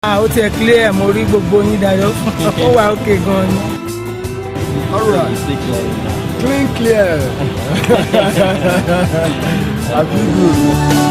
Ó ti ẹ̀ clear mo rí gbogbo yín dájọ́ ó wà okay gan ni. Alright. Clean clear. I feel good.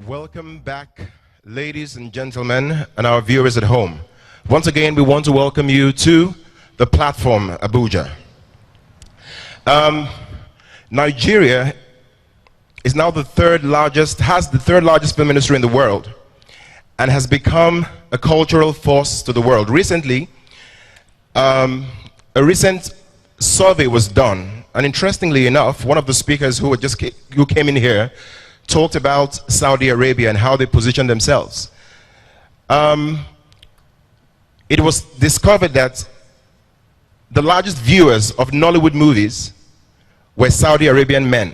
Welcome back, ladies and gentlemen, and our viewers at home. Once again, we want to welcome you to the Platform, Abuja. Nigeria is now has the third largest film industry in the world, and has become a cultural force to the world. Recently, a recent survey was done, and interestingly enough, one of the speakers who came in here talked about Saudi Arabia and how they position themselves. It was discovered that the largest viewers of Nollywood movies were Saudi Arabian men.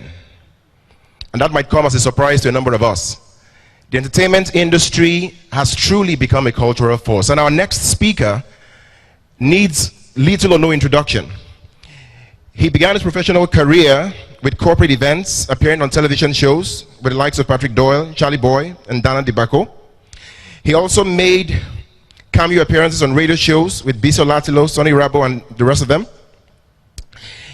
And that might come as a surprise to a number of us. The entertainment industry has truly become a cultural force. And our next speaker needs little or no introduction. He began his professional career with corporate events, appearing on television shows with the likes of Patrick Doyle, Charlie Boy, and Dana DeBacco. He also made cameo appearances on radio shows with Biso Latilo, Sonny Rabo, and the rest of them.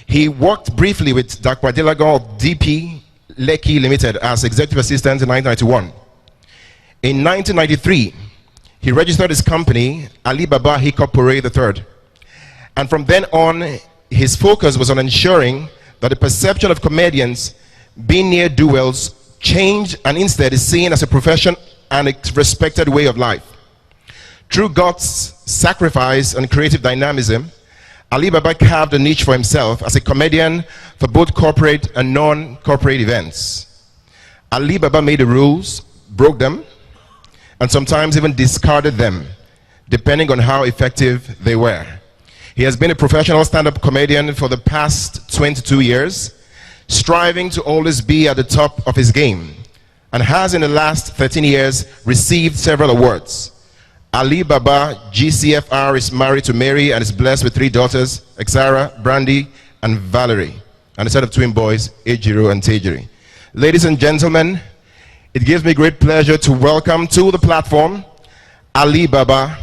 He worked briefly with Dakwa Delagon of DP Lekki Limited as executive assistant in 1991. In 1993, he registered his company, Alibaba Hiccup Pure III. And from then on, his focus was on ensuring that the perception of comedians being ne'er-do-wells changed and instead is seen as a profession and a respected way of life. Through guts, sacrifice, and creative dynamism, Ali Baba carved a niche for himself as a comedian for both corporate and non-corporate events. Ali Baba made the rules, broke them, and sometimes even discarded them, depending on how effective they were. He has been a professional stand-up comedian for the past 22 years, striving to always be at the top of his game, and has in the last 13 years received several awards. Ali Baba GCFR is married to Mary and is blessed with 3 daughters, Exara, Brandy, and Valerie, and a set of twin boys, Ejiro and Tejiri. Ladies and gentlemen, it gives me great pleasure to welcome to the platform Ali Baba.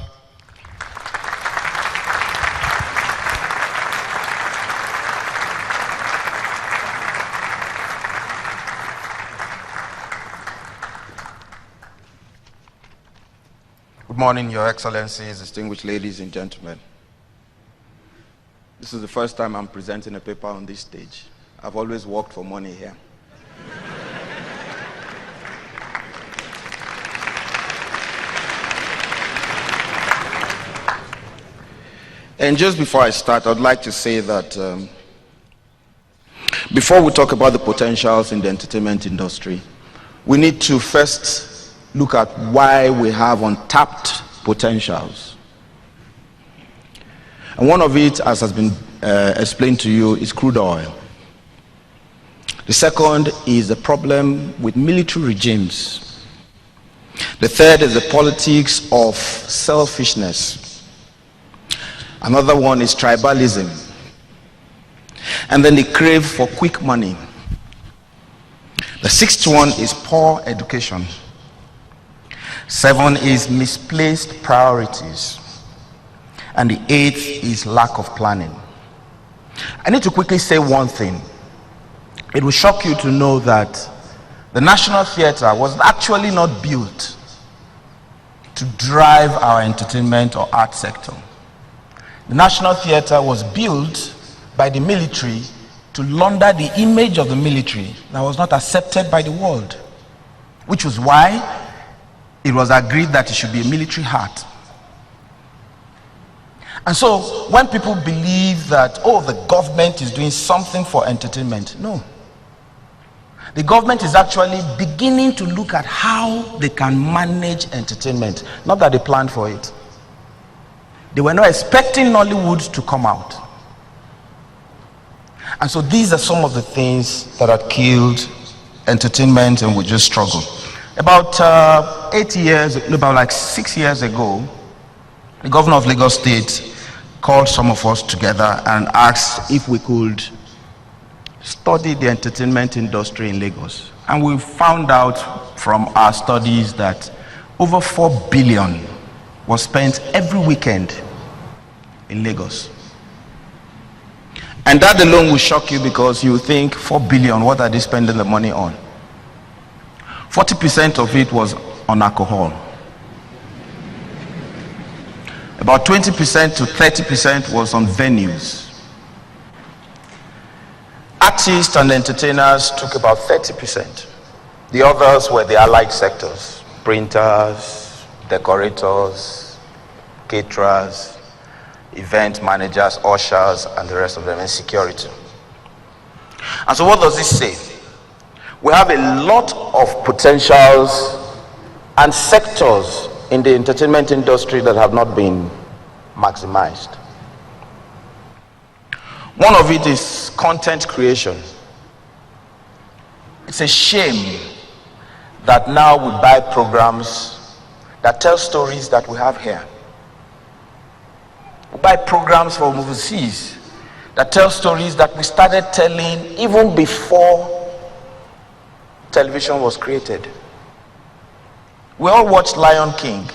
Good morning, Your Excellencies, distinguished ladies and gentlemen. This is the first time I'm presenting a paper on this stage. I've always worked for money here. And just before I start, I'd like to say that before we talk about the potentials in the entertainment industry, we need to first look at why we have untapped potentials. And one of it, as has been explained to you, is crude oil. The second is the problem with military regimes. The third is the politics of selfishness. Another one is tribalism. And then the crave for quick money. The sixth one is poor education. 7 is misplaced priorities. And the 8th is lack of planning. I need to quickly say one thing. It will shock you to know that the National Theatre was actually not built to drive our entertainment or art sector. The National Theatre was built by the military to launder the image of the military that was not accepted by the world, which was why it was agreed that it should be a military heart. And so when people believe that, oh, the government is doing something for entertainment, no. The government is actually beginning to look at how they can manage entertainment, not that they planned for it. They were not expecting Nollywood to come out. And so these are some of the things that had killed entertainment and we just struggle. About 6 years ago, the governor of Lagos State called some of us together and asked if we could study the entertainment industry in Lagos. And we found out from our studies that over 4 billion was spent every weekend in Lagos. And that alone will shock you, because you think 4 billion, what are they spending the money on? 40% of it was on alcohol. About 20% to 30% was on venues. Artists and entertainers took about 30%. The others were the allied sectors: printers, decorators, caterers, event managers, ushers, and the rest of them, and security. And so what does this say? We have a lot of potentials and sectors in the entertainment industry that have not been maximized. One of it is content creation. It's a shame that now we buy programs that tell stories that we have here. We buy programs from overseas that tell stories that we started telling even before television was created. We all watch Lion King.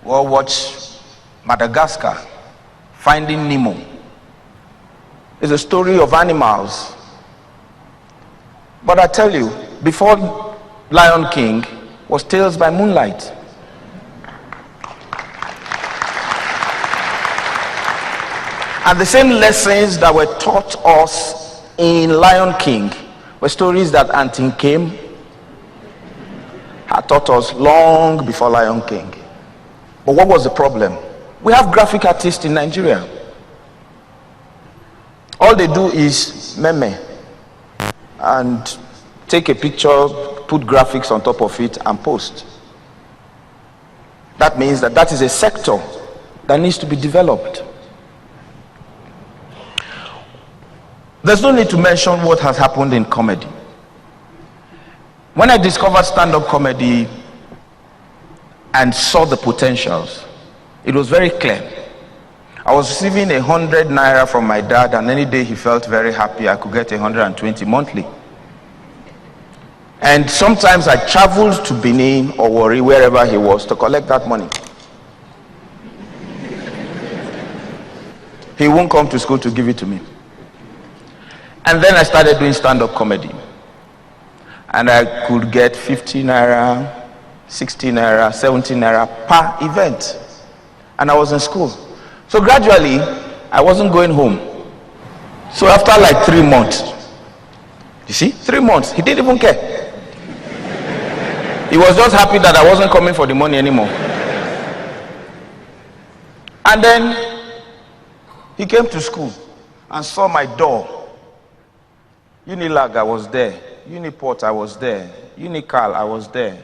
We all watch Madagascar, Finding Nemo. It's a story of animals. But I tell you, before Lion King was Tales by Moonlight. And the same lessons that were taught us in Lion King were stories that Auntie Kim had taught us long before Lion King. But what was the problem? We have graphic artists in Nigeria. All they do is meme and take a picture, put graphics on top of it and post. That means that is a sector that needs to be developed. There's no need to mention what has happened in comedy. When I discovered stand-up comedy and saw the potentials, it was very clear. I was receiving 100 naira from my dad, and any day he felt very happy, I could get 120 monthly. And sometimes I traveled to Benin or Warri, wherever he was, to collect that money. He won't come to school to give it to me. And then I started doing stand-up comedy. And I could get 50 naira, 60 naira, 70 naira per event. And I was in school. So gradually, I wasn't going home. So after like 3 months, you see, 3 months, he didn't even care. He was just happy that I wasn't coming for the money anymore. And then he came to school and saw my door. Unilag, I was there. Uniport, I was there. Unical, I was there.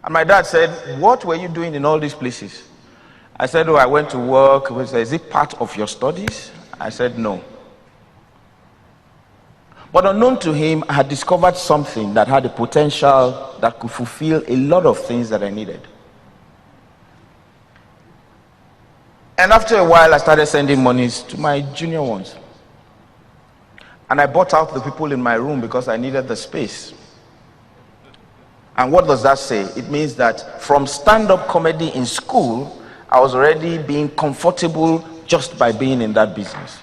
And my dad said, "What were you doing in all these places?" I said, "Oh, I went to work." He said, "Is it part of your studies?" I said, "No." But unknown to him, I had discovered something that had the potential that could fulfill a lot of things that I needed. And after a while, I started sending monies to my junior ones. And I bought out the people in my room because I needed the space. And what does that say? It means that from stand-up comedy in school, I was already being comfortable just by being in that business.